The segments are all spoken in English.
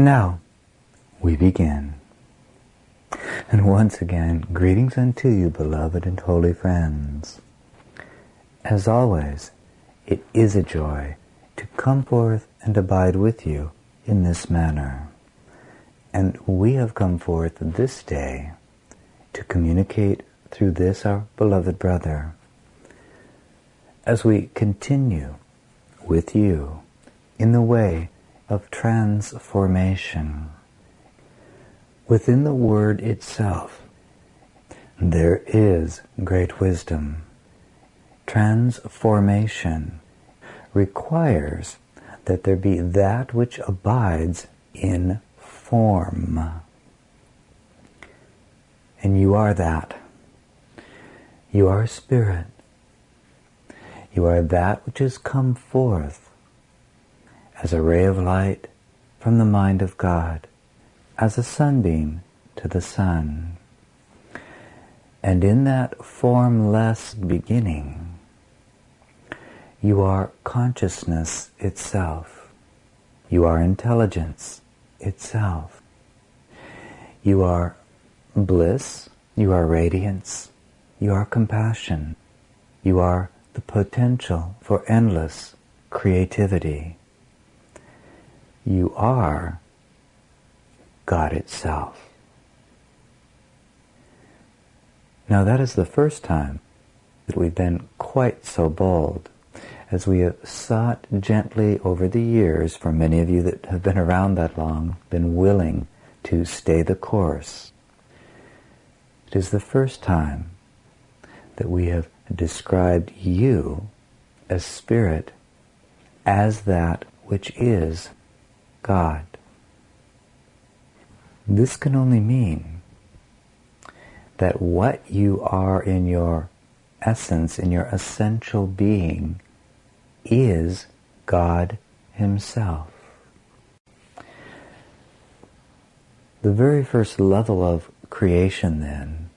Now, we begin. And once again, greetings unto you, beloved and holy friends. As always, it is a joy to come forth and abide with you in this manner. And we have come forth this day to communicate through this our beloved brother, as we continue with you in the way of transformation. Within the word itself, there is great wisdom. Transformation requires that there be that which abides in form. And you are that. You are spirit. You are that which has come forth as a ray of light from the mind of God, as a sunbeam to the sun. And in that formless beginning, you are consciousness itself. You are intelligence itself. You are bliss. You are radiance. You are compassion. You are the potential for endless creativity. You are God itself. Now that is the first time that we've been quite so bold, as we have sought gently over the years, for many of you that have been around that long, been willing to stay the course. It is the first time that we have described you as spirit, as that which is God. This can only mean that what you are in your essence, in your essential being, is God Himself. The very first level of creation, then,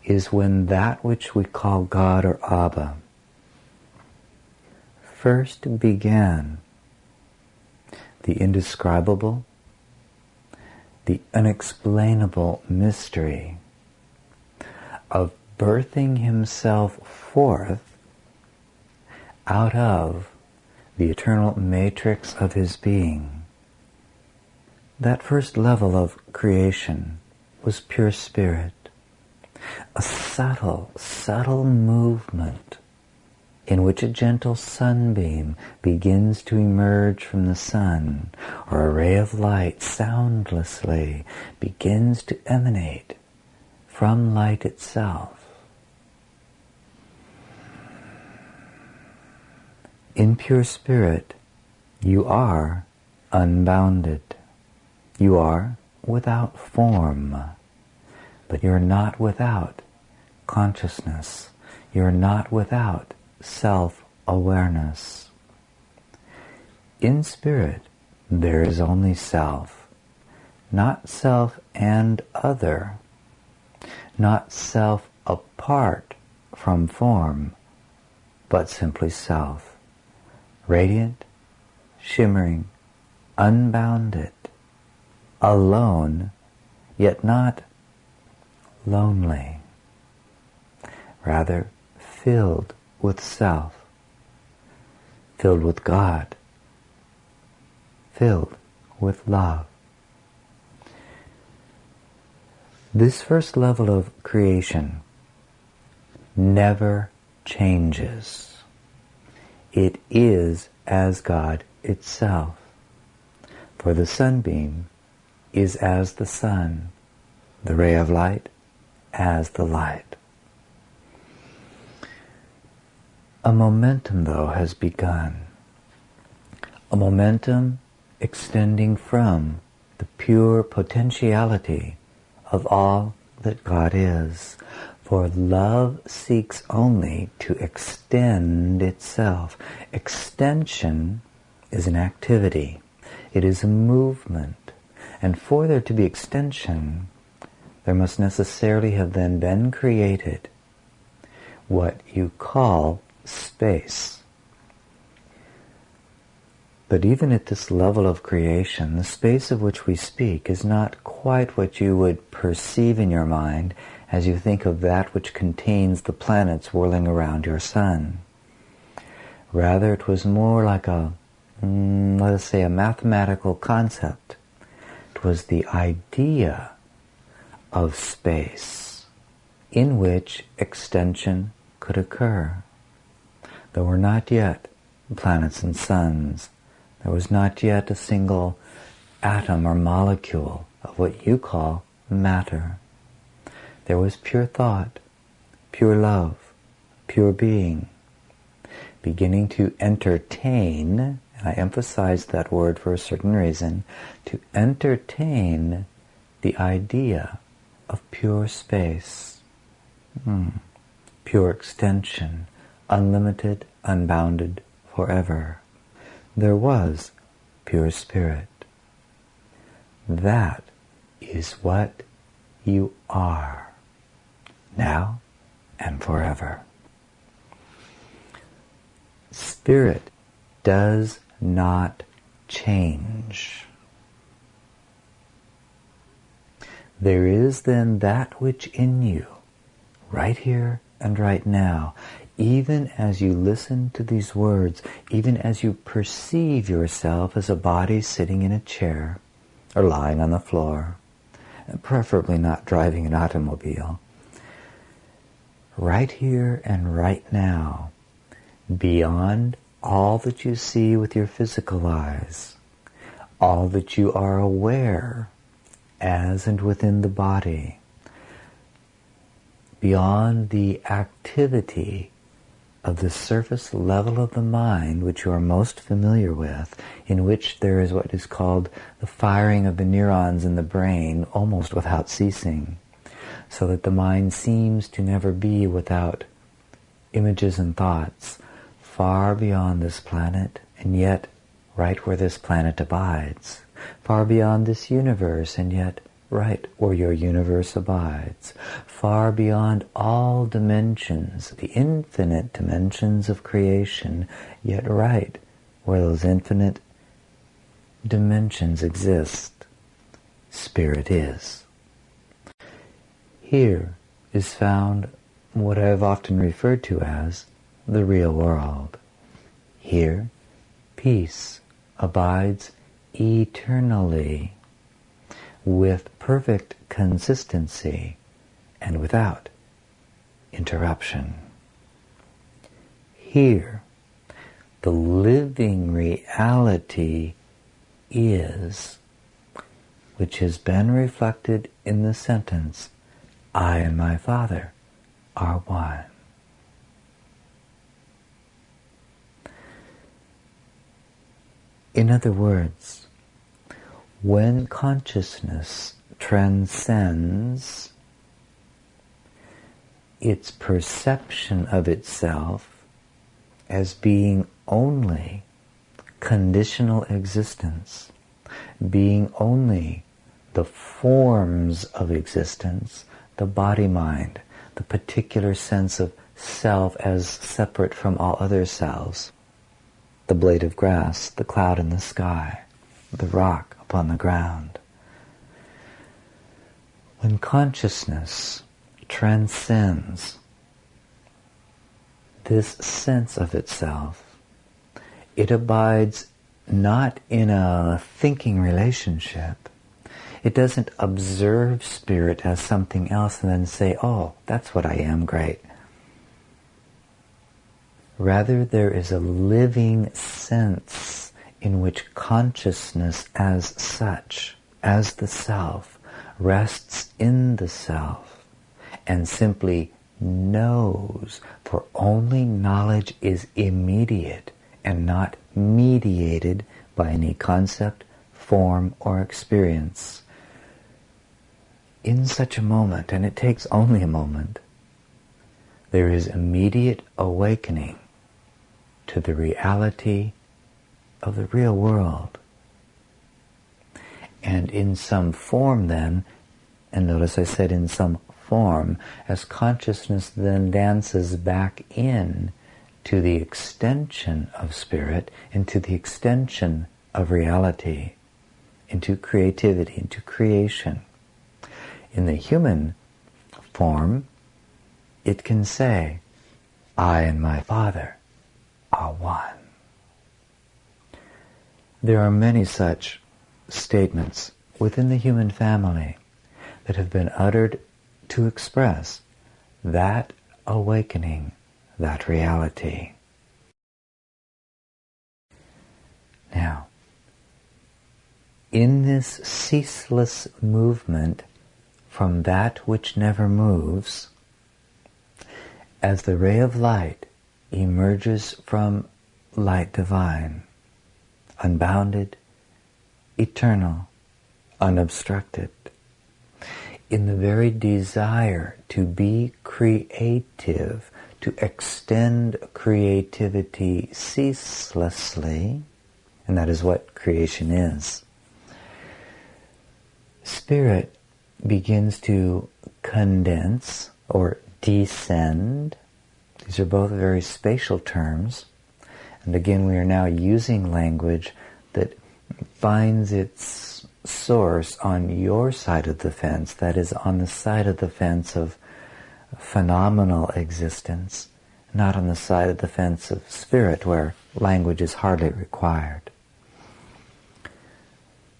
is when that which we call God or Abba first began the indescribable, the unexplainable mystery of birthing Himself forth out of the eternal matrix of His being. That first level of creation was pure spirit, a subtle, subtle movement in which a gentle sunbeam begins to emerge from the sun, or a ray of light soundlessly begins to emanate from light itself. In pure spirit, you are unbounded. You are without form, but you're not without consciousness. You're not without self-awareness. In spirit, there is only self, not self and other, not self apart from form, but simply self, radiant, shimmering, unbounded, alone, yet not lonely, rather filled with self, filled with God, filled with love. This first level of creation never changes. It is as God itself. For the sunbeam is as the sun, the ray of light as the light. A momentum, though, has begun. A momentum extending from the pure potentiality of all that God is. For love seeks only to extend itself. Extension is an activity. It is a movement. And for there to be extension, there must necessarily have then been created what you call space. But even at this level of creation, the space of which we speak is not quite what you would perceive in your mind as you think of that which contains the planets whirling around your sun. Rather, it was more like let us say, a mathematical concept. It was the idea of space in which extension could occur. There were not yet planets and suns. There was not yet a single atom or molecule of what you call matter. There was pure thought, pure love, pure being, beginning to entertain, and I emphasize that word for a certain reason, to entertain the idea of pure space, pure extension, unlimited, unbounded, forever. There was pure spirit. That is what you are, now and forever. Spirit does not change. There is then that which in you, right here and right now, even as you listen to these words, even as you perceive yourself as a body sitting in a chair or lying on the floor, preferably not driving an automobile, right here and right now, beyond all that you see with your physical eyes, all that you are aware as and within the body, beyond the activity of the surface level of the mind, which you are most familiar with, in which there is what is called the firing of the neurons in the brain almost without ceasing, so that the mind seems to never be without images and thoughts far beyond this planet, and yet right where this planet abides, far beyond this universe, and yet right where your universe abides, far beyond all dimensions, the infinite dimensions of creation, yet right where those infinite dimensions exist, Spirit is. Here is found what I have often referred to as the real world. Here, peace abides eternally, with perfect consistency and without interruption. Here, the living reality is, which has been reflected in the sentence, I and my Father are one. In other words, when consciousness transcends its perception of itself as being only conditional existence, being only the forms of existence, the body-mind, the particular sense of self as separate from all other selves, the blade of grass, the cloud in the sky, the rock upon the ground. When consciousness transcends this sense of itself, it abides not in a thinking relationship. It doesn't observe spirit as something else and then say, oh, that's what I am, great. Rather, there is a living sense in which consciousness as such, as the self, rests in the self and simply knows, for only knowledge is immediate and not mediated by any concept, form, or experience. In such a moment, and it takes only a moment, there is immediate awakening to the reality of the real world. And in some form then, and notice I said in some form, as consciousness then dances back in to the extension of spirit, into the extension of reality, into creativity, into creation. In the human form, it can say, I and my Father are one. There are many such statements within the human family that have been uttered to express that awakening, that reality. Now, in this ceaseless movement from that which never moves, as the ray of light emerges from light divine, unbounded, eternal, unobstructed, in the very desire to be creative, to extend creativity ceaselessly, and that is what creation is, spirit begins to condense or descend. These are both very spatial terms. And again, we are now using language that finds its source on your side of the fence, that is, on the side of the fence of phenomenal existence, not on the side of the fence of spirit, where language is hardly required.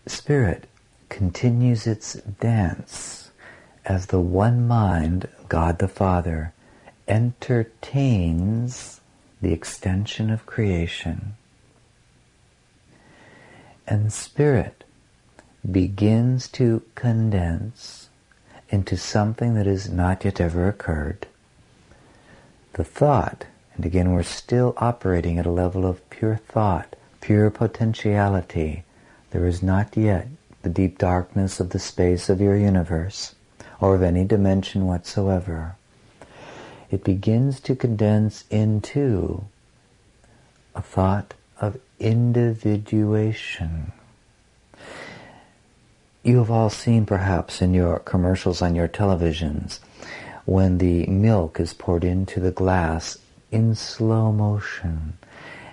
Spirit continues its dance as the one mind, God the Father, entertains the extension of creation. And spirit begins to condense into something that has not yet ever occurred. The thought, and again we're still operating at a level of pure thought, pure potentiality. There is not yet the deep darkness of the space of your universe, or of any dimension whatsoever. It begins to condense into a thought of individuation. You have all seen perhaps in your commercials on your televisions when the milk is poured into the glass in slow motion.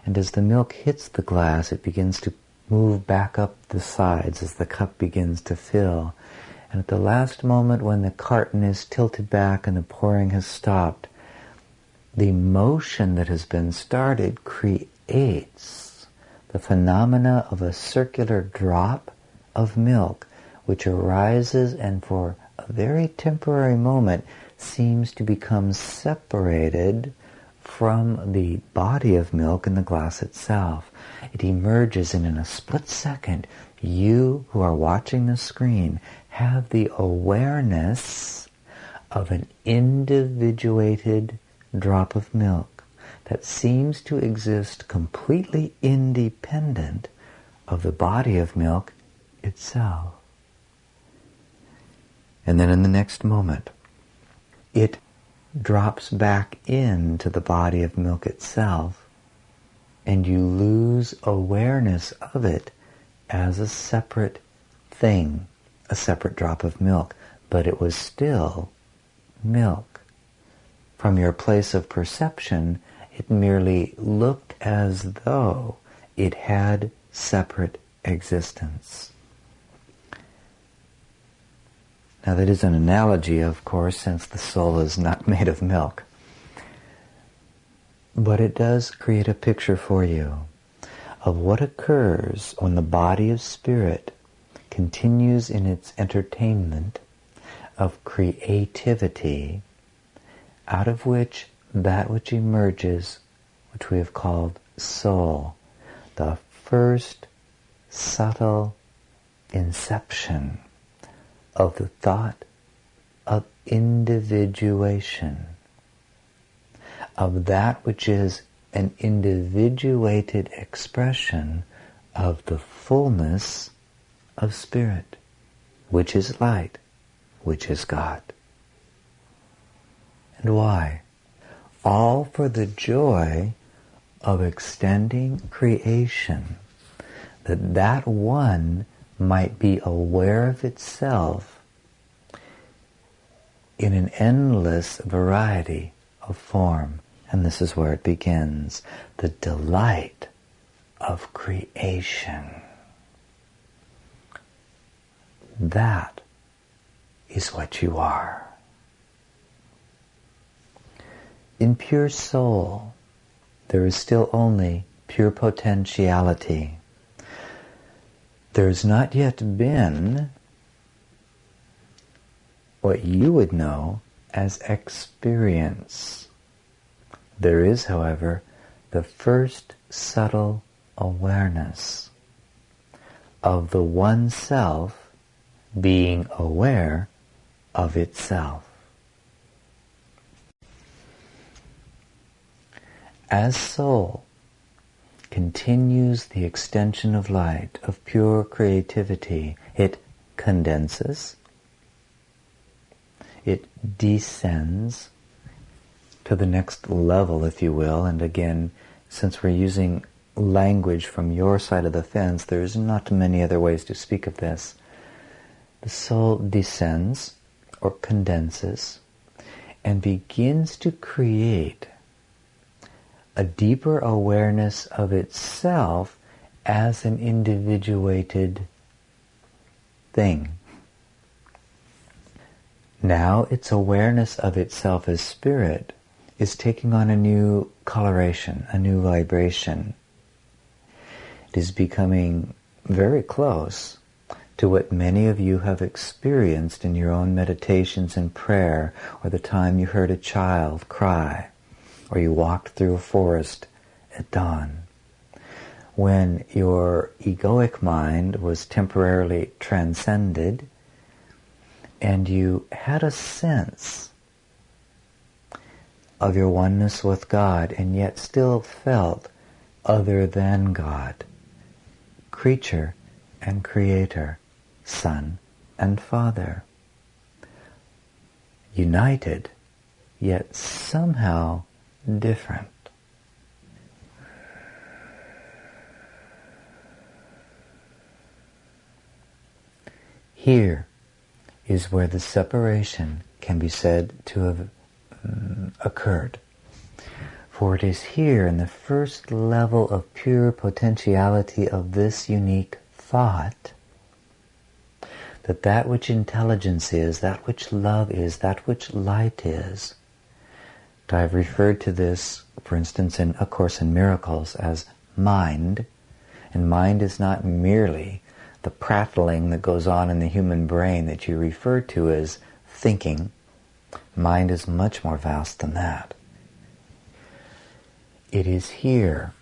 And as the milk hits the glass, it begins to move back up the sides as the cup begins to fill. And at the last moment when the carton is tilted back and the pouring has stopped, the motion that has been started creates the phenomena of a circular drop of milk, which arises and for a very temporary moment seems to become separated from the body of milk in the glass itself. It emerges, and in a split second, you who are watching the screen have the awareness of an individuated drop of milk that seems to exist completely independent of the body of milk itself. And then in the next moment, it drops back into the body of milk itself, and you lose awareness of it as a separate thing, a separate drop of milk, but it was still milk. From your place of perception, it merely looked as though it had separate existence. Now that is an analogy, of course, since the soul is not made of milk. But it does create a picture for you of what occurs when the body of spirit continues in its entertainment of creativity, out of which that which emerges, which we have called soul, the first subtle inception of the thought of individuation, of that which is an individuated expression of the fullness of spirit, which is light, which is God. And why? All for the joy of extending creation, that one might be aware of itself in an endless variety of form And this is where it begins. The delight of creation. That is what you are. In pure soul, there is still only pure potentiality. There has not yet been what you would know as experience. There is, however, the first subtle awareness of the one self being aware of itself. As soul continues the extension of light, of pure creativity, it condenses, it descends to the next level, if you will. And again, since we're using language from your side of the fence, there's not many other ways to speak of this. The soul descends or condenses and begins to create a deeper awareness of itself as an individuated thing. Now its awareness of itself as spirit is taking on a new coloration, a new vibration. It is becoming very close to what many of you have experienced in your own meditations and prayer, or the time you heard a child cry, or you walked through a forest at dawn. When your egoic mind was temporarily transcended, and you had a sense of your oneness with God, and yet still felt other than God, creature and creator, Son and Father, united, yet somehow different. Here is where the separation can be said to have occurred. For it is here in the first level of pure potentiality of this unique thought that which intelligence is, that which love is, that which light is. I've referred to this, for instance, in A Course in Miracles as mind. And mind is not merely the prattling that goes on in the human brain that you refer to as thinking. Mind is much more vast than that. It is here,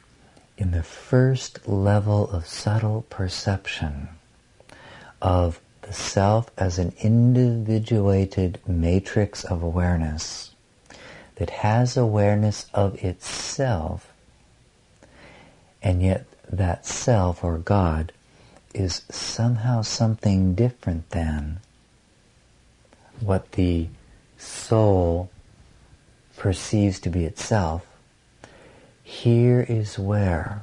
in the first level of subtle perception of the self as an individuated matrix of awareness that has awareness of itself, and yet that self, or God, is somehow something different than what the soul perceives to be itself. Here is where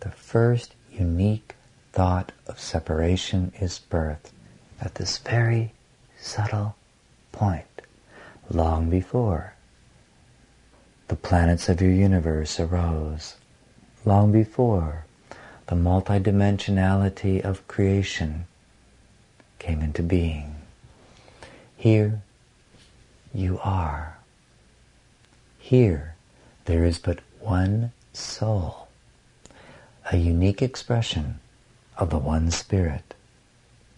the first unique thought of separation is birthed, at this very subtle point, long before the planets of your universe arose, long before the multidimensionality of creation came into being. Here you are. Here there is but one soul, a unique expression of the one Spirit,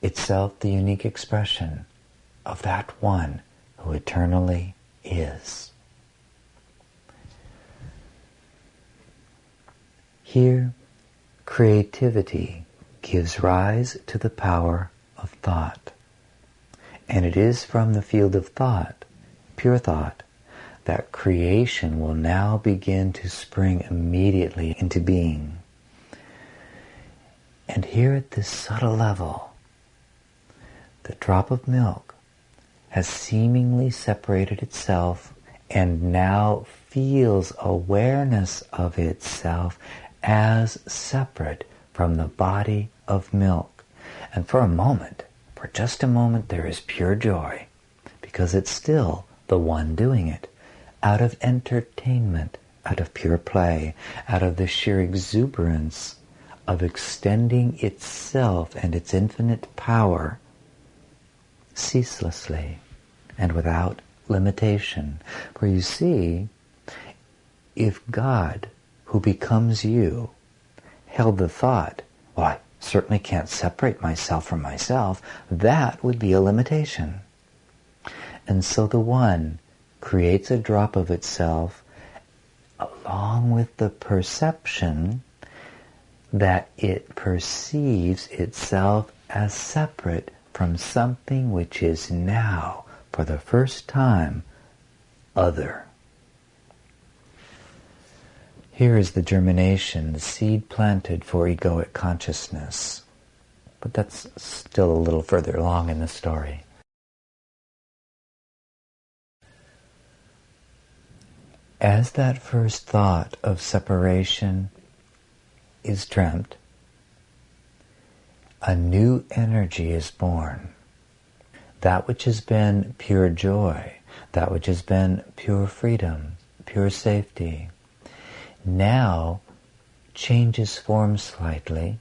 itself the unique expression of that one who eternally is. Here, creativity gives rise to the power of thought. And it is from the field of thought, pure thought, that creation will now begin to spring immediately into being. And here at this subtle level, the drop of milk has seemingly separated itself and now feels awareness of itself as separate from the body of milk. And for a moment, for just a moment, there is pure joy, because it's still the one doing it, out of entertainment, out of pure play, out of the sheer exuberance of extending itself and its infinite power ceaselessly and without limitation. For you see, if God, who becomes you, held the thought, well, I certainly can't separate myself from myself, that would be a limitation. And so the One creates a drop of itself along with the perception that it perceives itself as separate from something which is now, for the first time, other. Here is the germination, the seed planted for egoic consciousness. But that's still a little further along in the story. As that first thought of separation is dreamt, a new energy is born. That which has been pure joy, that which has been pure freedom, pure safety, now changes form slightly.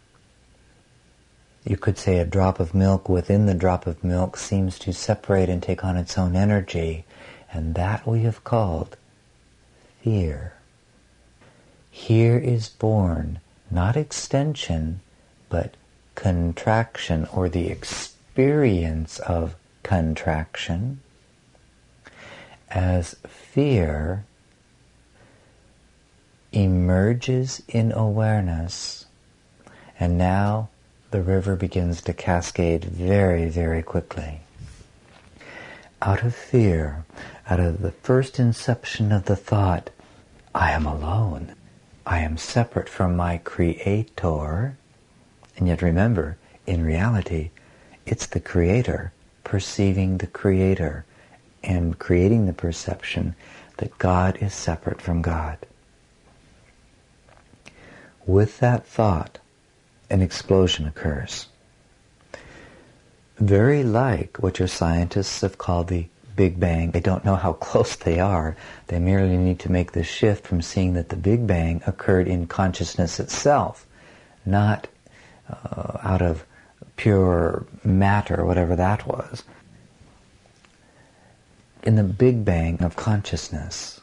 You could say a drop of milk within the drop of milk seems to separate and take on its own energy, and that we have called fear. Here is born not extension, but contraction, or the experience of contraction, as fear emerges in awareness, and now the river begins to cascade very, very quickly. Out of fear, out of the first inception of the thought, I am alone, I am separate from my Creator, and yet remember, in reality, it's the Creator perceiving the Creator and creating the perception that God is separate from God. With that thought, an explosion occurs. Very like what your scientists have called the Big Bang. They don't know how close they are. They merely need to make the shift from seeing that the Big Bang occurred in consciousness itself, not out of pure matter, whatever that was. In the Big Bang of consciousness,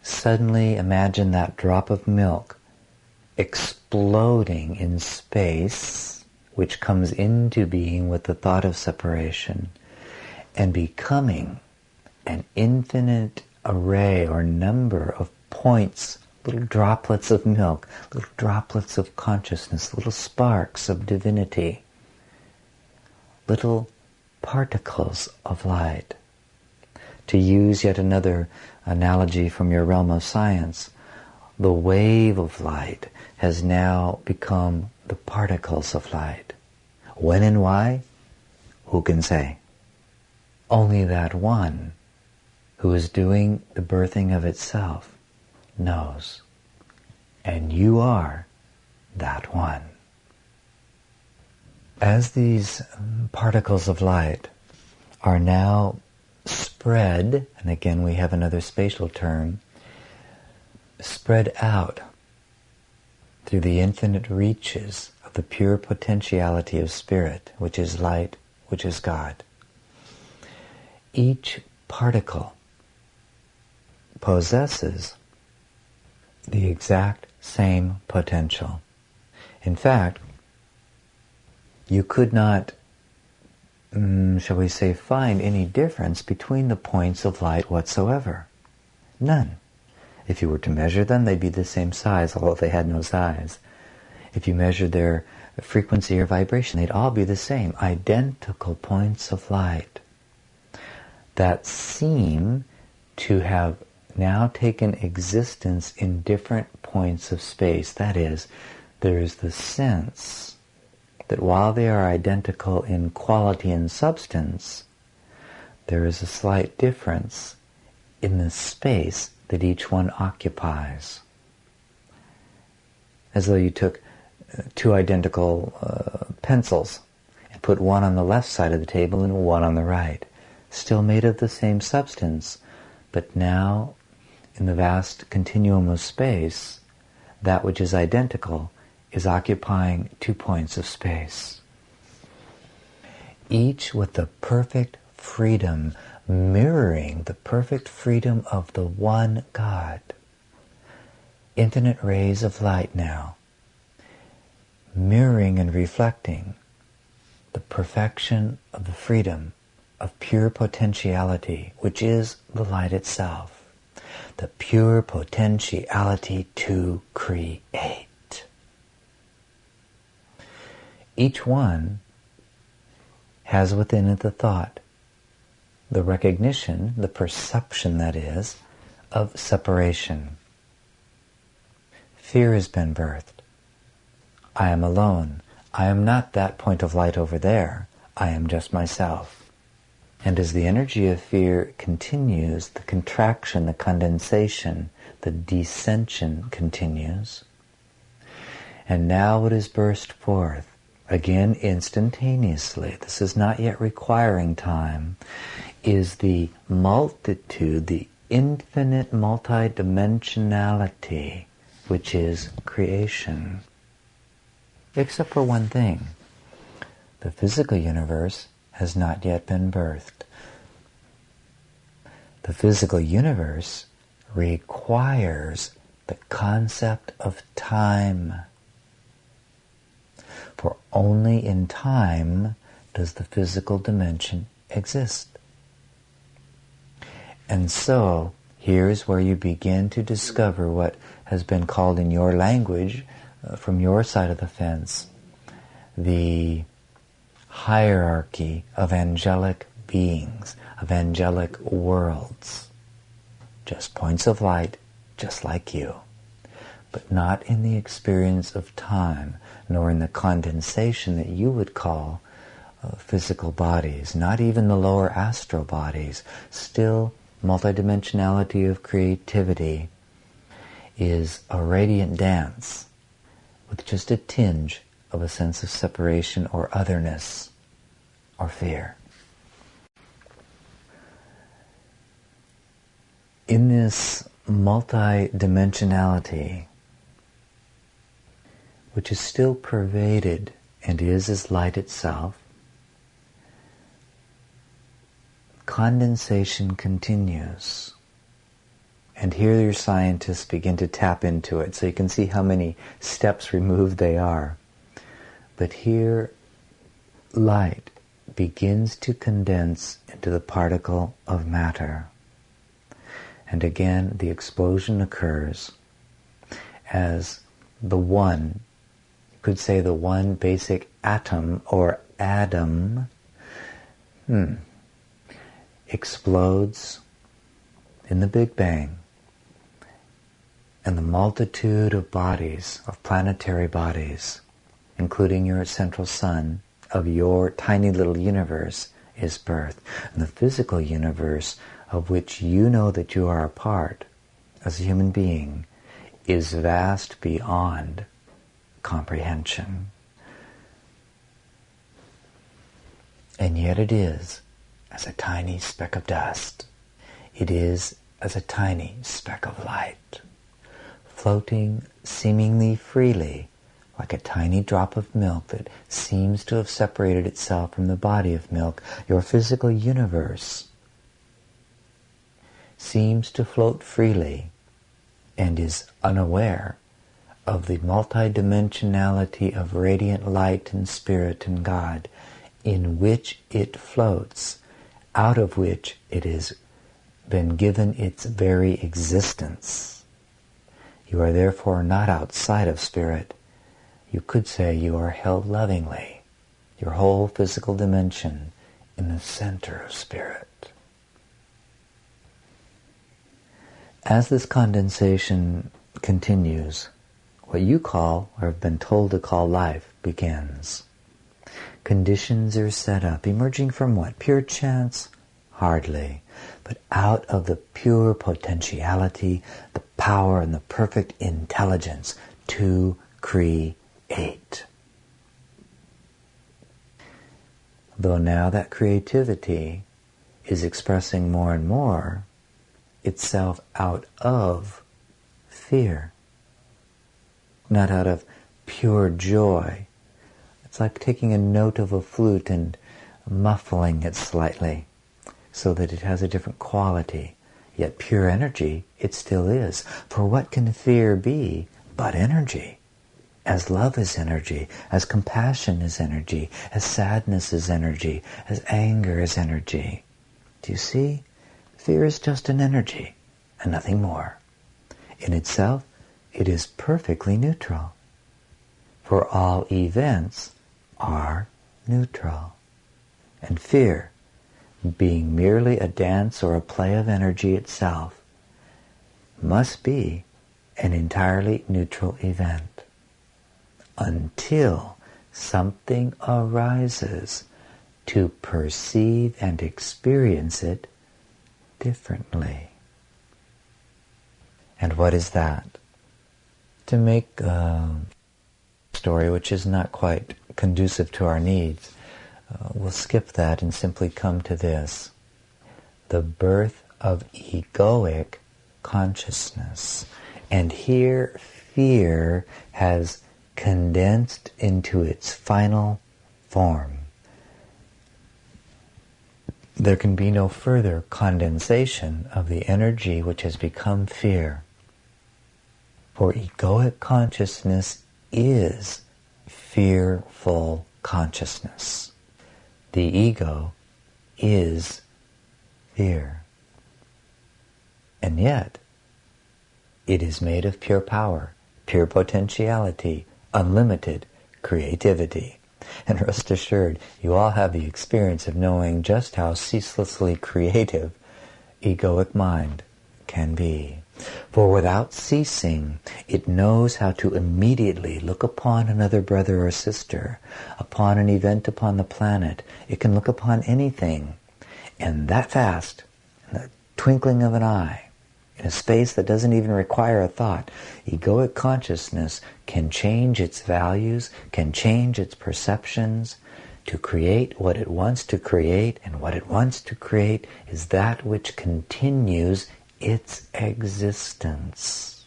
suddenly imagine that drop of milk exploding in space, which comes into being with the thought of separation, and becoming an infinite array or number of points, little droplets of milk, little droplets of consciousness, little sparks of divinity, little particles of light. To use yet another analogy from your realm of science, the wave of light has now become the particles of light. When and why? Who can say? Only that One who is doing the birthing of itself knows. And you are that One. As these particles of light are now spread, and again we have another spatial term, spread out through the infinite reaches of the pure potentiality of spirit, which is light, which is God. Each particle possesses the exact same potential. In fact, you could not, shall we say, find any difference between the points of light whatsoever. None. If you were to measure them, they'd be the same size, although they had no size. If you measured their frequency or vibration, they'd all be the same, identical points of light that seem to have now taken existence in different points of space. That is, there is the sense that while they are identical in quality and substance, there is a slight difference in the space that each one occupies. As though you took two identical pencils and put one on the left side of the table and one on the right, still made of the same substance, but now in the vast continuum of space, that which is identical is occupying 2 points of space, each with the perfect freedom, mirroring the perfect freedom of the one God. Infinite rays of light now, mirroring and reflecting the perfection of the freedom of pure potentiality, which is the light itself, the pure potentiality to create. Each one has within it the thought, the recognition, the perception, that is, of separation. Fear has been birthed. I am alone. I am not that point of light over there. I am just myself. And as the energy of fear continues, the contraction, the condensation, the descension continues. And now what is burst forth, again instantaneously, this is not yet requiring time, is the multitude, the infinite multidimensionality, which is creation. Except for one thing. The physical universe has not yet been birthed. The physical universe requires the concept of time. For only in time does the physical dimension exist. And so, here is where you begin to discover what has been called in your language, from your side of the fence, the hierarchy of angelic beings, of angelic worlds. Just points of light, just like you. But not in the experience of time, nor in the condensation that you would call physical bodies, not even the lower astral bodies. Still, multidimensionality of creativity is a radiant dance with just a tinge of a sense of separation or otherness or fear. In this multidimensionality, which is still pervaded and is as light itself, condensation continues. And here your scientists begin to tap into it, so you can see how many steps removed they are. But here, light begins to condense into the particle of matter. And again, the explosion occurs as the one, you could say the one basic atom or atom, explodes in the Big Bang. And the multitude of bodies, of planetary bodies, including your central sun, of your tiny little universe, is birthed. And the physical universe, of which you know that you are a part, as a human being, is vast beyond comprehension. And yet it is as a tiny speck of dust. It is as a tiny speck of light, floating seemingly freely, like a tiny drop of milk that seems to have separated itself from the body of milk. Your physical universe seems to float freely and is unaware of the multidimensionality of radiant light and spirit and God in which it floats, out of which it has been given its very existence. You are therefore not outside of spirit. You could say you are held lovingly, your whole physical dimension, in the center of spirit. As this condensation continues, what you call, or have been told to call, life begins. Conditions are set up, emerging from what? Pure chance? Hardly. But out of the pure potentiality, the power and the perfect intelligence to create. Though now that creativity is expressing more and more itself out of fear, not out of pure joy. It's like taking a note of a flute and muffling it slightly so that it has a different quality. Yet pure energy it still is. For what can fear be but energy? As love is energy, as compassion is energy, as sadness is energy, as anger is energy. Do you see? Fear is just an energy and nothing more. In itself, it is perfectly neutral. For all events are neutral. And fear, being merely a dance or a play of energy itself, must be an entirely neutral event until something arises to perceive and experience it differently. And what is that? To make a story which is not quite conducive to our needs, we'll skip that and simply come to this. The birth of egoic consciousness. And here fear has condensed into its final form. There can be no further condensation of the energy which has become fear. For egoic consciousness is fearful consciousness. The ego is fear. And yet, it is made of pure power, pure potentiality, unlimited creativity. And rest assured, you all have the experience of knowing just how ceaselessly creative egoic mind can be. For without ceasing, it knows how to immediately look upon another brother or sister, upon an event upon the planet. It can look upon anything, and that fast, in the twinkling of an eye, in a space that doesn't even require a thought, egoic consciousness can change its values, can change its perceptions, to create what it wants to create, and what it wants to create is that which continues its existence.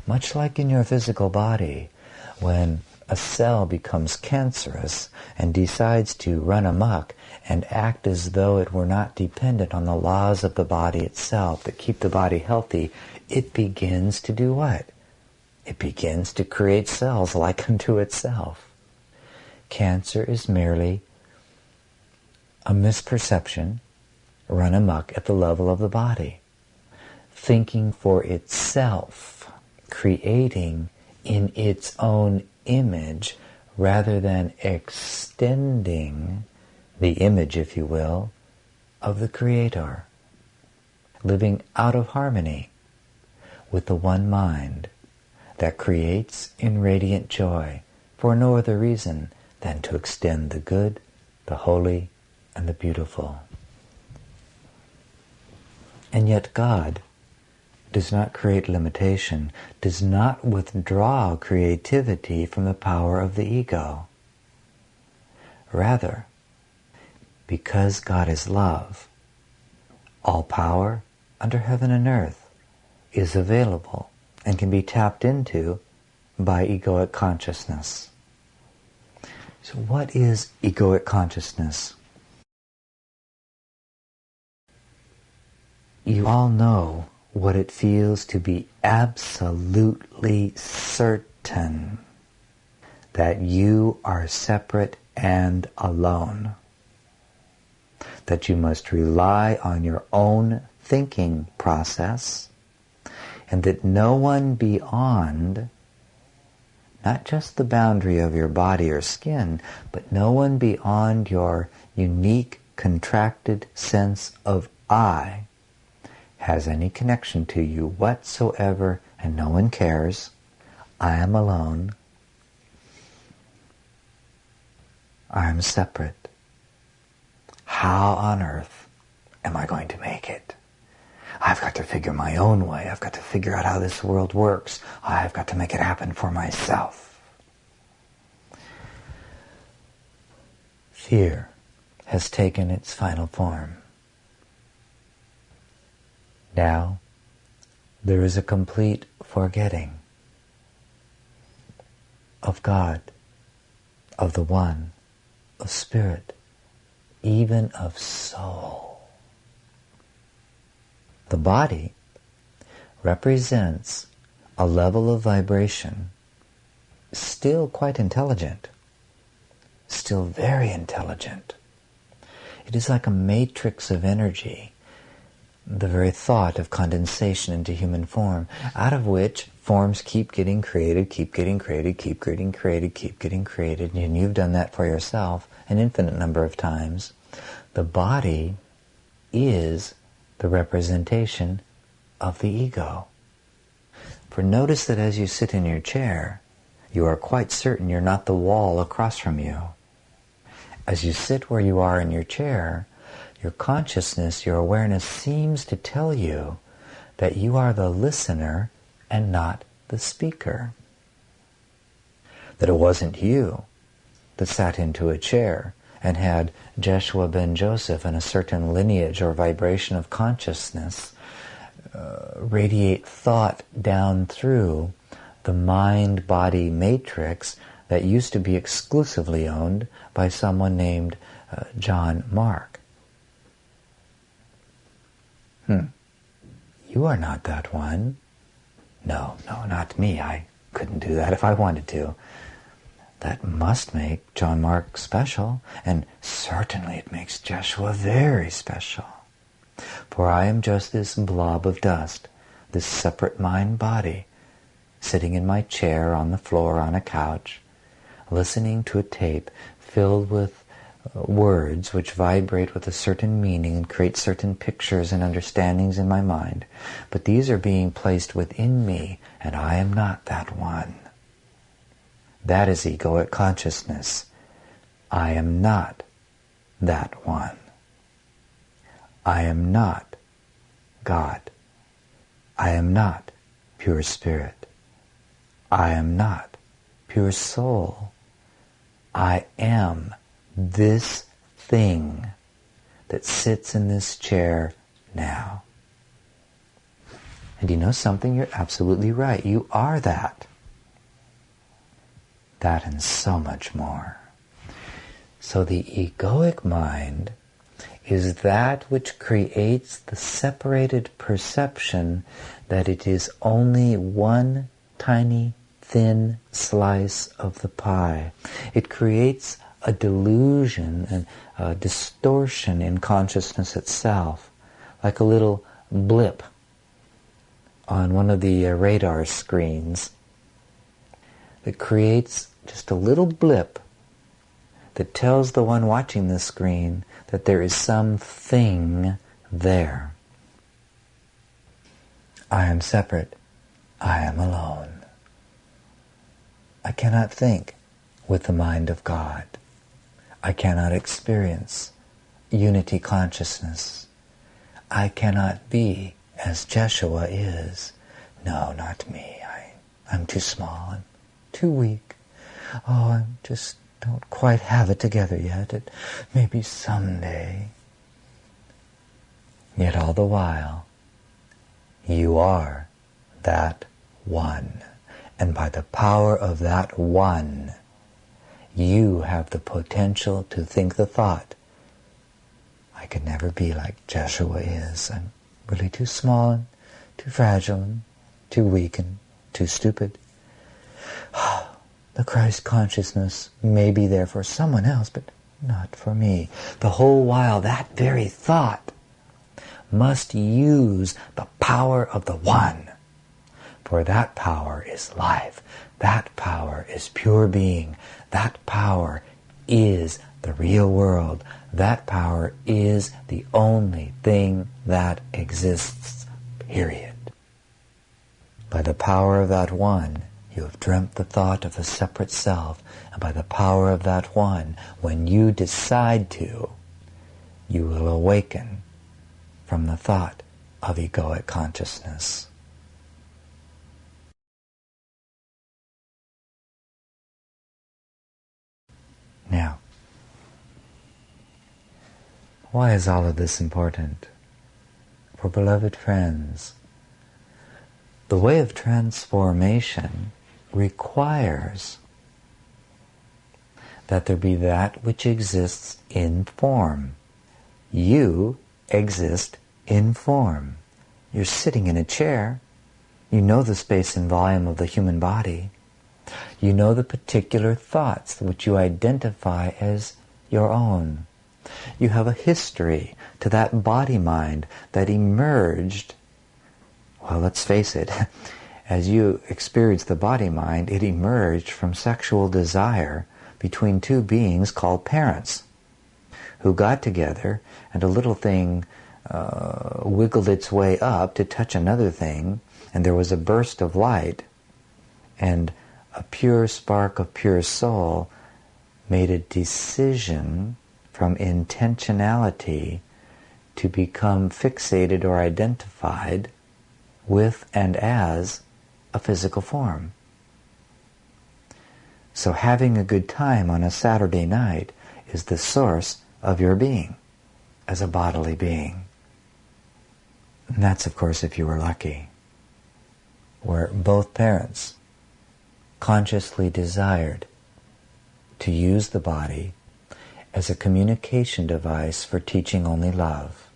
Much like in your physical body, when a cell becomes cancerous and decides to run amok and act as though it were not dependent on the laws of the body itself that keep the body healthy, it begins to do what? It begins to create cells like unto itself. Cancer is merely a misperception run amok at the level of the body, thinking for itself, creating in its own image rather than extending the image, if you will, of the Creator, living out of harmony with the one mind that creates in radiant joy for no other reason than to extend the good, the holy, and the beautiful. And yet God does not create limitation, does not withdraw creativity from the power of the ego. Rather, because God is love, all power under heaven and earth is available and can be tapped into by egoic consciousness. So what is egoic consciousness? You all know what it feels to be absolutely certain that you are separate and alone, that you must rely on your own thinking process, and that no one beyond, not just the boundary of your body or skin, but no one beyond your unique contracted sense of I has any connection to you whatsoever, and no one cares. I am alone. I am separate. How on earth am I going to make it? I've got to figure my own way. I've got to figure out how this world works. I've got to make it happen for myself. Fear has taken its final form. Now, there is a complete forgetting of God, of the One, of Spirit, even of soul. The body represents a level of vibration still quite intelligent, still very intelligent. It is like a matrix of energy, the very thought of condensation into human form, out of which forms keep getting created, keep getting created, keep getting created, keep getting created, and you've done that for yourself an infinite number of times. The body is the representation of the ego. For notice that as you sit in your chair, you are quite certain you're not the wall across from you. As you sit where you are in your chair, your consciousness, your awareness seems to tell you that you are the listener and not the speaker. That it wasn't you that sat into a chair and had Jeshua ben Joseph and a certain lineage or vibration of consciousness radiate thought down through the mind-body matrix that used to be exclusively owned by someone named John Mark. You are not that one. No, not me. I couldn't do that if I wanted to. That must make John Mark special, and certainly it makes Jeshua very special. For I am just this blob of dust, this separate mind-body, sitting in my chair on the floor on a couch, listening to a tape filled with words which vibrate with a certain meaning and create certain pictures and understandings in my mind. But these are being placed within me, and I am not that one. That is egoic consciousness. I am not that one. I am not God. I am not pure spirit. I am not pure soul. I am this thing that sits in this chair now. And you know something? You're absolutely right. You are that. That and so much more. So the egoic mind is that which creates the separated perception that it is only one tiny thin slice of the pie. It creates a delusion and a distortion in consciousness itself, like a little blip on one of the radar screens that creates just a little blip that tells the one watching the screen that there is something there. I am separate. I am alone. I cannot think with the mind of God. I cannot experience unity consciousness. I cannot be as Jeshua is. No, not me. I'm too small. I'm too weak. Oh, I just don't quite have it together yet. Maybe someday. Yet all the while, you are that one. And by the power of that one, you have the potential to think the thought, I could never be like Jeshua is. I'm really too small and too fragile and too weak and too stupid. The Christ consciousness may be there for someone else, but not for me. The whole while, that very thought must use the power of the one. For that power is life. That power is pure being. That power is the real world. That power is the only thing that exists, period. By the power of that one, you have dreamt the thought of a separate self, and by the power of that one, when you decide to, you will awaken from the thought of egoic consciousness. Now, why is all of this important? For or beloved friends. The way of transformation requires that there be that which exists in form. You exist in form. You're sitting in a chair. You know the space and volume of the human body. You know the particular thoughts which you identify as your own. You have a history to that body-mind that emerged, well, let's face it, as you experience the body-mind, it emerged from sexual desire between two beings called parents, who got together, and a little thing wiggled its way up to touch another thing, and there was a burst of light, and a pure spark of pure soul made a decision from intentionality to become fixated or identified with and as a physical form. So having a good time on a Saturday night is the source of your being as a bodily being. And that's, of course, if you were lucky, where both parents consciously desired to use the body as a communication device for teaching only love,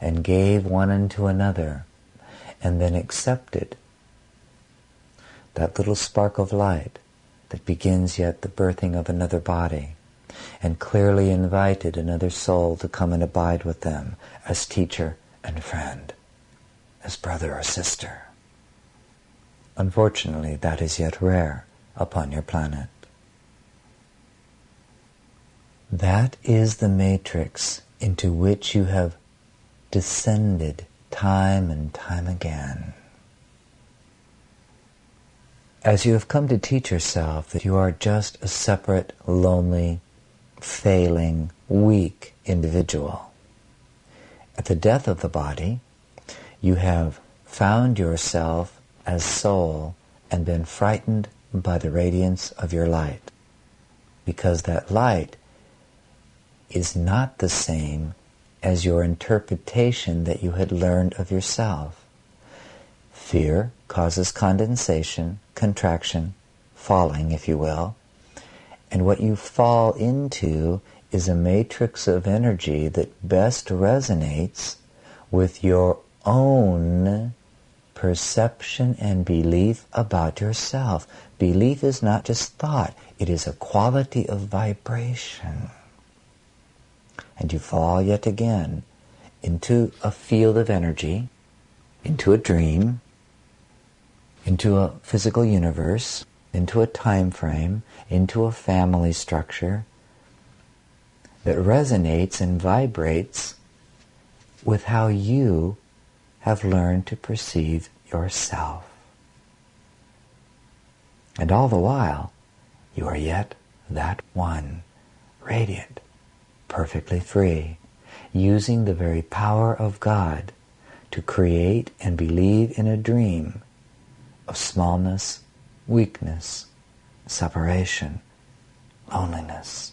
and gave one unto another, and then accepted that little spark of light that begins yet the birthing of another body, and clearly invited another soul to come and abide with them as teacher and friend, as brother or sister. Unfortunately, that is yet rare upon your planet. That is the matrix into which you have descended time and time again. As you have come to teach yourself that you are just a separate, lonely, failing, weak individual, at the death of the body, you have found yourself as soul and been frightened by the radiance of your light, because that light is not the same as your interpretation that you had learned of yourself. Fear causes condensation, contraction, falling, if you will, and what you fall into is a matrix of energy that best resonates with your own perception and belief about yourself. Belief is not just thought, it is a quality of vibration. And you fall yet again into a field of energy, into a dream, into a physical universe, into a time frame, into a family structure that resonates and vibrates with how you have learned to perceive yourself. And all the while, you are yet that one, radiant, perfectly free, using the very power of God to create and believe in a dream of smallness, weakness, separation, loneliness.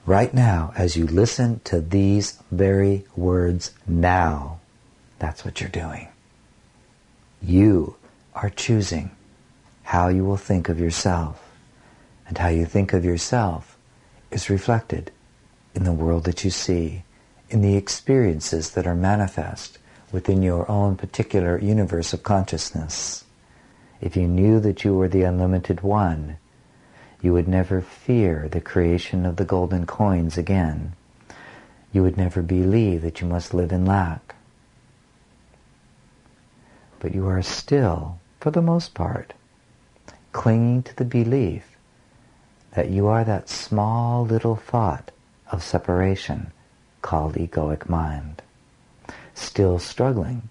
Right now, as you listen to these very words now, that's what you're doing. You are choosing how you will think of yourself, and how you think of yourself is reflected in the world that you see, in the experiences that are manifest within your own particular universe of consciousness. If you knew that you were the unlimited one, you would never fear the creation of the golden coins again. You would never believe that you must live in lack. But you are still, for the most part, clinging to the belief that you are that small little thought of separation called egoic mind, still struggling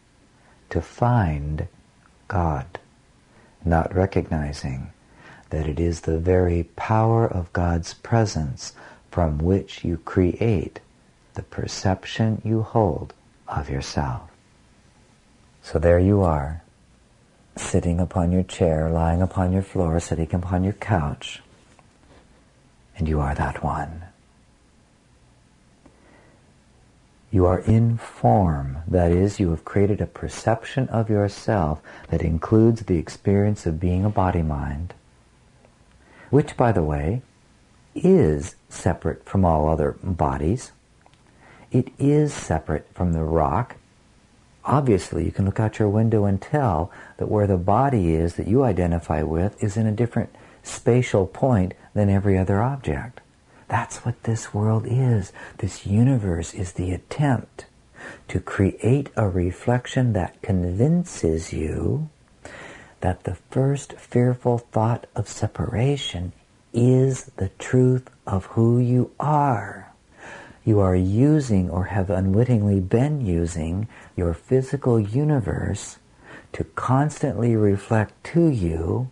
to find God, not recognizing that it is the very power of God's presence from which you create the perception you hold of yourself. So there you are, sitting upon your chair, lying upon your floor, sitting upon your couch, and you are that one. You are in form. That is, you have created a perception of yourself that includes the experience of being a body-mind, which, by the way, is separate from all other bodies. It is separate from the rock. Obviously, you can look out your window and tell that where the body is that you identify with is in a different spatial point than every other object. That's what this world is. This universe is the attempt to create a reflection that convinces you that the first fearful thought of separation is the truth of who you are. You are using, or have unwittingly been using, your physical universe to constantly reflect to you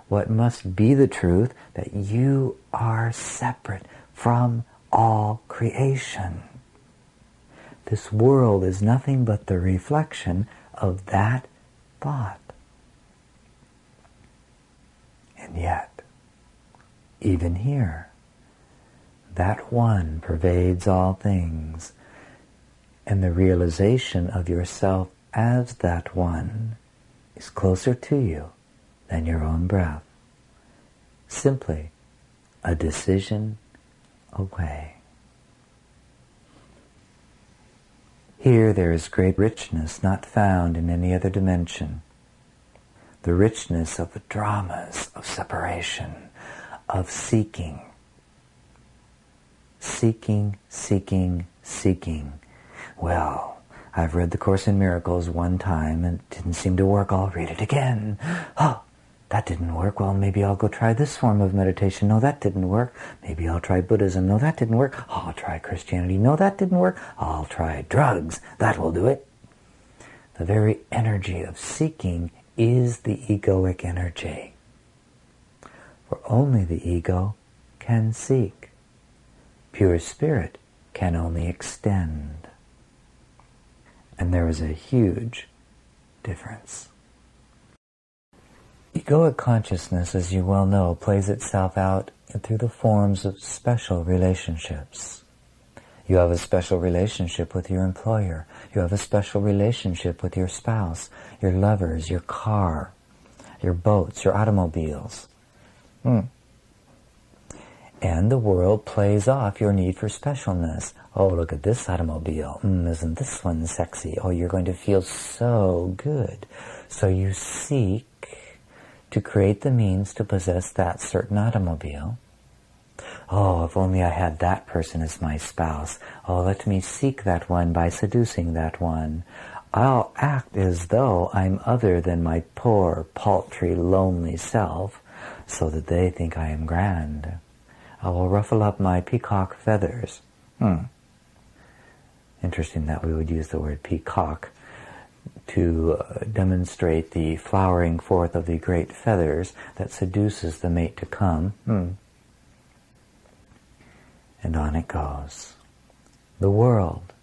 what must be the truth, that you are separate from all creation. This world is nothing but the reflection of that thought. And yet, even here, that one pervades all things, and the realization of yourself as that one is closer to you than your own breath. Simply a decision away. Here there is great richness not found in any other dimension. The richness of the dramas of separation, of seeking. Seeking, seeking, seeking. Well, I've read the Course in Miracles one time and it didn't seem to work. I'll read it again. Oh, that didn't work. Well, maybe I'll go try this form of meditation. No, that didn't work. Maybe I'll try Buddhism. No, that didn't work. I'll try Christianity. No, that didn't work. I'll try drugs. That will do it. The very energy of seeking is the egoic energy. For only the ego can seek. Pure spirit can only extend. And there is a huge difference. Egoic consciousness, as you well know, plays itself out through the forms of special relationships. You have a special relationship with your employer. You have a special relationship with your spouse, your lovers, your car, your boats, your automobiles. And the world plays off your need for specialness. Oh, look at this automobile. Isn't this one sexy? Oh, you're going to feel so good. So you seek to create the means to possess that certain automobile. Oh, if only I had that person as my spouse. Oh, let me seek that one by seducing that one. I'll act as though I'm other than my poor, paltry, lonely self, so that they think I am grand. I will ruffle up my peacock feathers. Interesting that we would use the word peacock to demonstrate the flowering forth of the great feathers that seduces the mate to come. And on it goes. The world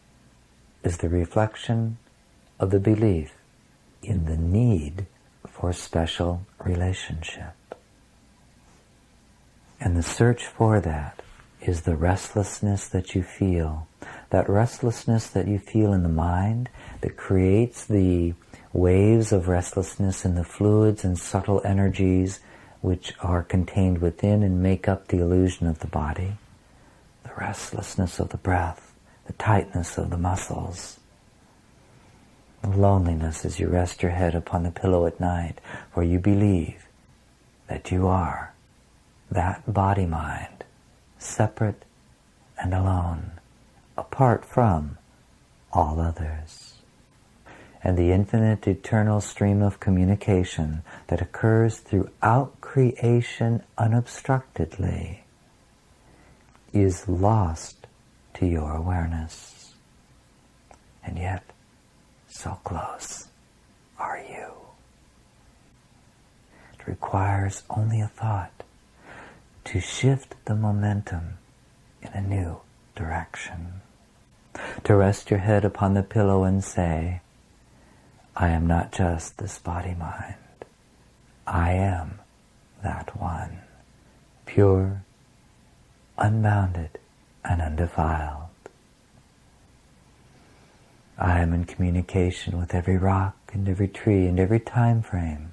is the reflection of the belief in the need for special relationship. And the search for that is the restlessness that you feel. That restlessness that you feel in the mind that creates the waves of restlessness in the fluids and subtle energies which are contained within and make up the illusion of the body. The restlessness of the breath, the tightness of the muscles, the loneliness as you rest your head upon the pillow at night, where you believe that you are that body-mind, separate and alone, apart from all others. And the infinite eternal stream of communication that occurs throughout creation unobstructedly is lost to your awareness. And yet, so close are you. It requires only a thought to shift the momentum in a new direction. To rest your head upon the pillow and say, I am not just this body-mind. I am that one, pure, unbounded, and undefiled. I am in communication with every rock and every tree and every time frame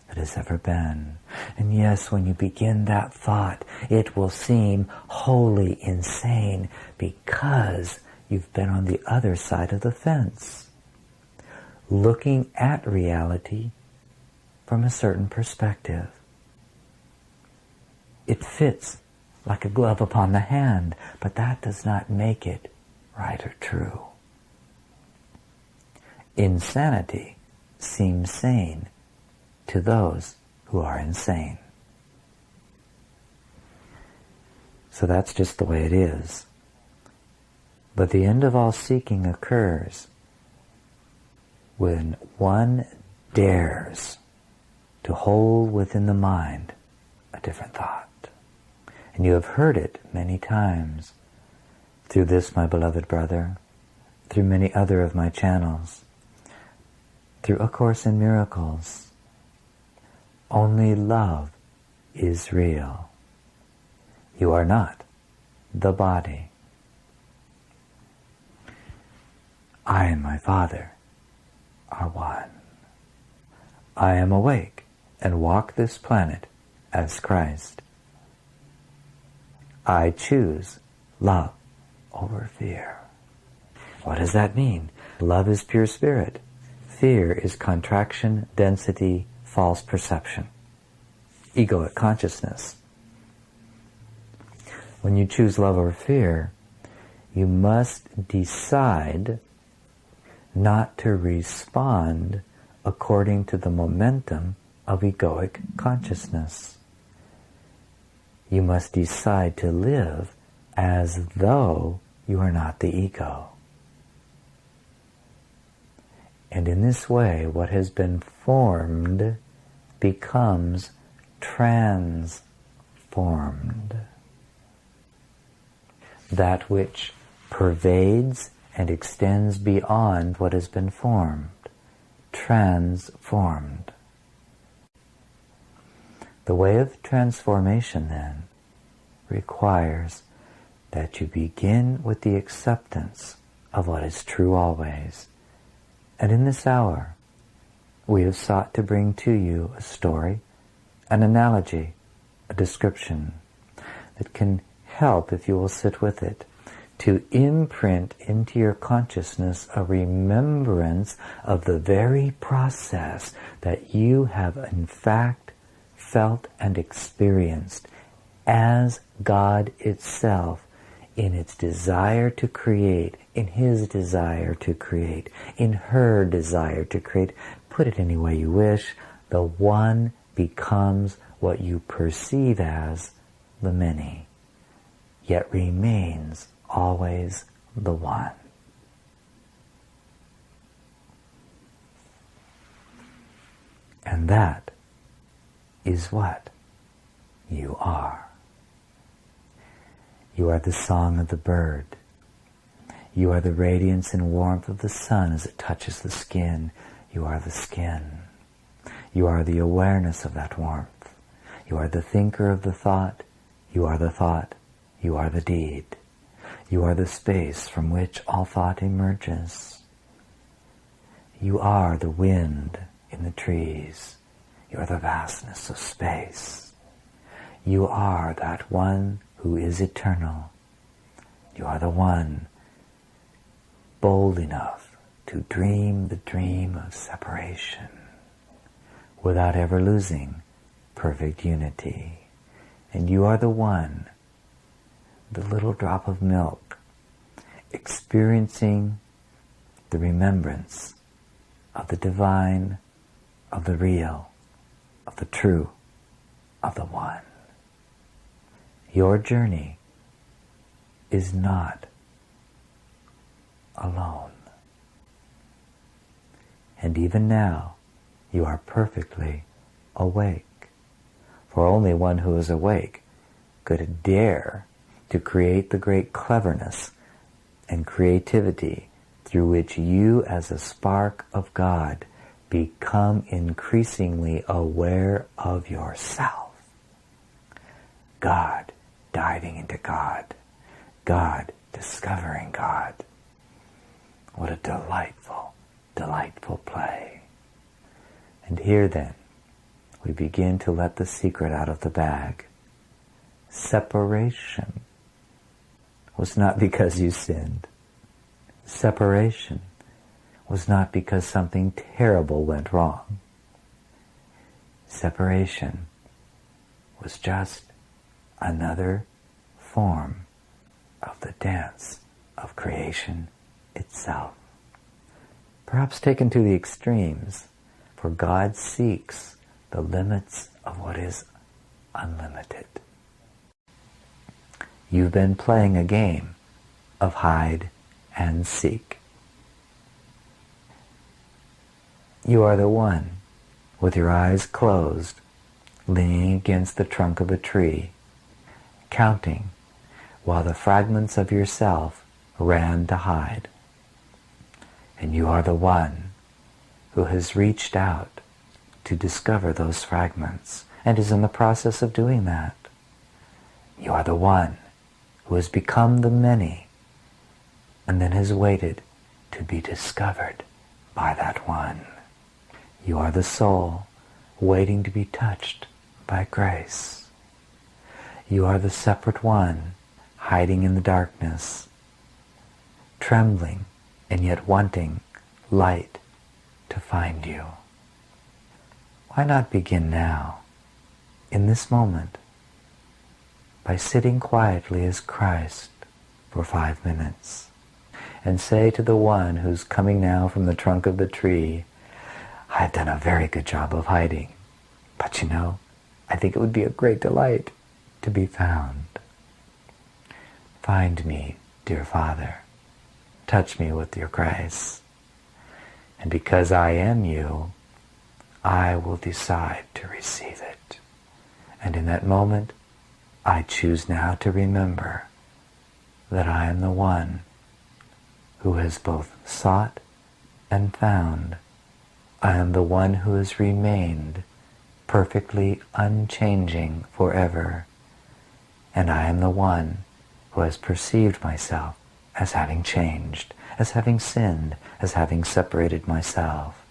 that has ever been. And yes, when you begin that thought, it will seem wholly insane because you've been on the other side of the fence, looking at reality from a certain perspective. It fits like a glove upon the hand, but that does not make it right or true. Insanity seems sane to those who are insane. So that's just the way it is. But the end of all seeking occurs when one dares to hold within the mind a different thought. And you have heard it many times through this, my beloved brother, through many other of my channels, through A Course in Miracles. Only love is real. You are not the body. I and my Father are one. I am awake and walk this planet as Christ. I choose love over fear. What does that mean? Love is pure spirit. Fear is contraction, density, false perception, egoic consciousness. When you choose love over fear, you must decide not to respond according to the momentum of egoic consciousness. You must decide to live as though you are not the ego. And in this way, what has been formed becomes transformed. That which pervades and extends beyond what has been formed, transformed. The way of transformation, then, requires that you begin with the acceptance of what is true always. And in this hour, we have sought to bring to you a story, an analogy, a description that can help, if you will sit with it, to imprint into your consciousness a remembrance of the very process that you have in fact felt and experienced as God itself in its desire to create, in his desire to create, in her desire to create. Put it any way you wish. The one becomes what you perceive as the many, yet remains always the one. And that is what you are. You are the song of the bird. You are the radiance and warmth of the sun as it touches the skin. You are the skin. You are the awareness of that warmth. You are the thinker of the thought. You are the thought. You are the deed. You are the space from which all thought emerges. You are the wind in the trees. You are the vastness of space. You are that one who is eternal. You are the one bold enough to dream the dream of separation without ever losing perfect unity. And you are the one, the little drop of milk, experiencing the remembrance of the divine, of the real, of the true, of the one. Your journey is not alone. And even now, you are perfectly awake. For only one who is awake could dare to create the great cleverness and creativity through which you, as a spark of God, become increasingly aware of yourself. God diving into God. God discovering God. What a delightful, delightful play. And here then, we begin to let the secret out of the bag. Separation was not because you sinned. Separation was not because something terrible went wrong. Separation was just another form of the dance of creation itself. Perhaps taken to the extremes, for God seeks the limits of what is unlimited. You've been playing a game of hide and seek. You are the one with your eyes closed, leaning against the trunk of a tree, counting while the fragments of yourself ran to hide. And you are the one who has reached out to discover those fragments and is in the process of doing that. You are the one who has become the many and then has waited to be discovered by that one. You are the soul waiting to be touched by grace. You are the separate one hiding in the darkness, trembling and yet wanting light to find you. Why not begin now, in this moment, by sitting quietly as Christ for 5 minutes and say to the one who's coming now from the trunk of the tree, I've done a very good job of hiding, but you know, I think it would be a great delight to be found. Find me, dear Father. Touch me with your grace. And because I am you, I will decide to receive it. And in that moment, I choose now to remember that I am the one who has both sought and found. I am the one who has remained perfectly unchanging forever. And I am the one who has perceived myself as having changed, as having sinned, as having separated myself.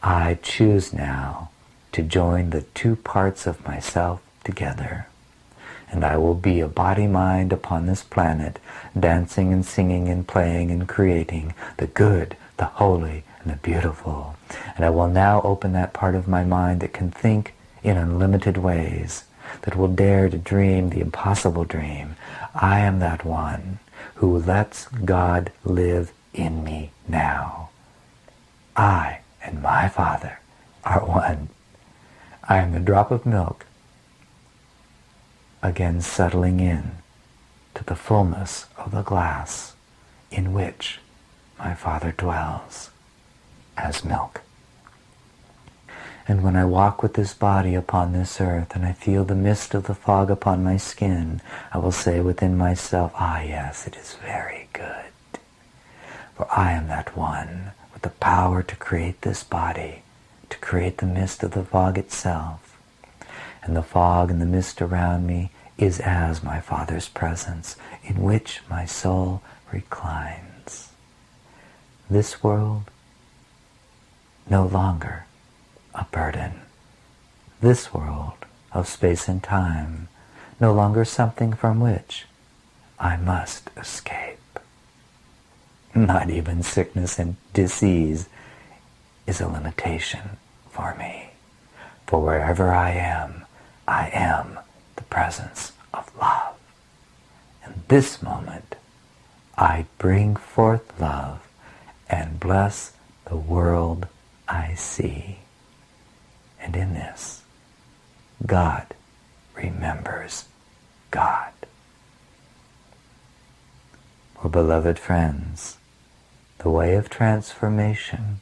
I choose now to join the two parts of myself together. And I will be a body-mind upon this planet, dancing and singing and playing and creating the good, the holy, and the beautiful. And I will now open that part of my mind that can think in unlimited ways, that will dare to dream the impossible dream. I am that one who lets God live in me now. I and my Father are one. I am the drop of milk, again settling in to the fullness of the glass in which my Father dwells as milk. And when I walk with this body upon this earth and I feel the mist of the fog upon my skin, I will say within myself, ah yes, it is very good. For I am that one with the power to create this body, to create the mist of the fog itself. And the fog and the mist around me is as my Father's presence, in which my soul reclines. This world, no longer a burden. This world of space and time, no longer something from which I must escape. Not even sickness and disease is a limitation for me. For wherever I am the presence of love. In this moment, I bring forth love and bless the world I see. And in this, God remembers God. For beloved friends, the way of transformation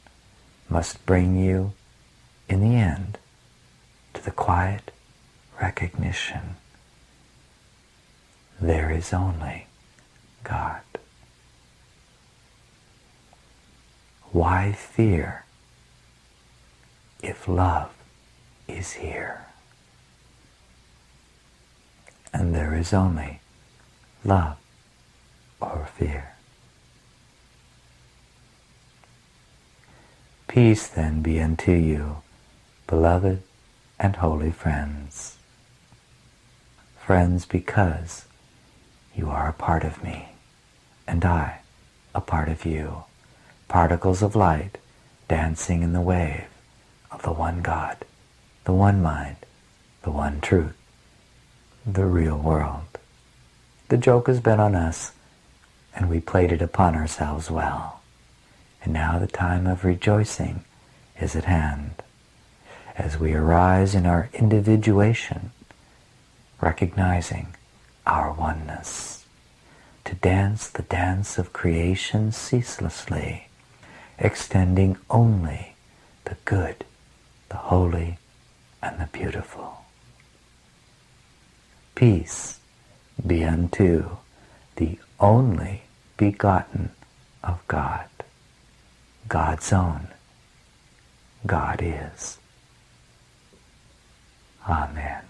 must bring you, in the end, to the quiet recognition there is only God. Why fear if love is here? And there is only love or fear. Peace then be unto you, beloved and holy friends. Friends, because you are a part of me, and I a part of you, particles of light dancing in the wave of the one God, the one mind, the one truth, the real world. The joke has been on us, and we played it upon ourselves well. And now the time of rejoicing is at hand, as we arise in our individuation, recognizing our oneness, to dance the dance of creation ceaselessly, extending only the good, the holy, and the beautiful. Peace be unto the only begotten of God, God's own. God is. Amen.